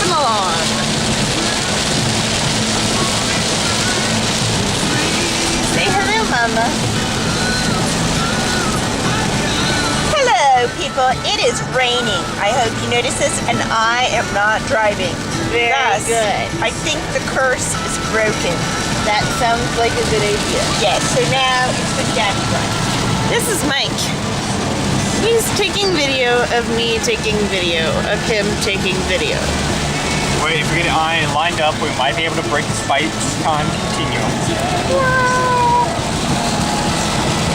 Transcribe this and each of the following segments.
them along. Say hello, Mama. Hello, people. It is raining. I hope you notice this, and I am not driving. Very good. I think the curse is broken. That sounds like a good idea. Yes, so now it's with Daddy Run. This is Mike. He's taking video of me taking video of him taking video. Wait, if we get it lined up, we might be able to break the space-time continuum.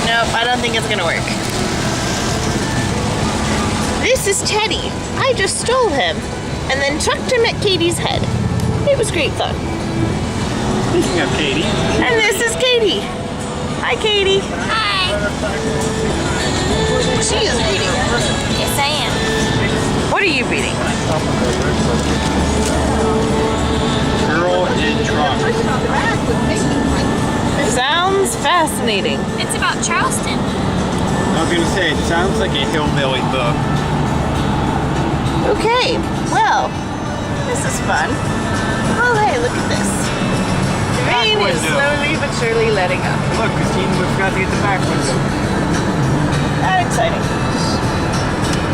Nope, I don't think it's gonna work. This is Teddy. I just stole him and then chucked him at Katie's head. It was great fun. Speaking of Katie. And this is Katie. Hi, Katie. Hi. She is reading. Yes, I am. What are you reading? Girl in Trunk. Sounds fascinating. It's about Charleston. I was gonna say, it sounds like a hillbilly book. Okay, well, this is fun. Oh, hey, look at this. The rain is window. slowly but surely letting up. Look, Christine, we forgot to get the back window. How exciting.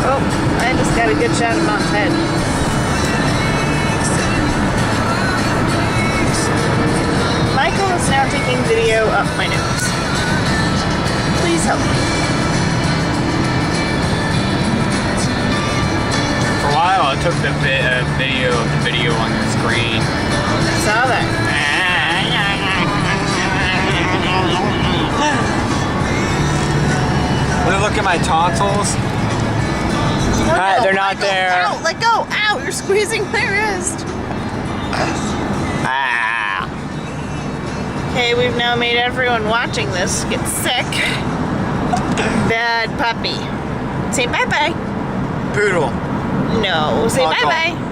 Oh, I just got a good shot of Mom's head. Michael is now taking video up my nose. Please help me. For a while, I took the video of the video on the screen. I saw that. Look at my tonsils. Oh, They're not Michael, there. Ow, let go. Ow, you're squeezing my wrist. Ah. Okay, we've now made everyone watching this get sick. Bad puppy. Say bye-bye. Poodle. No, say Michael. bye-bye.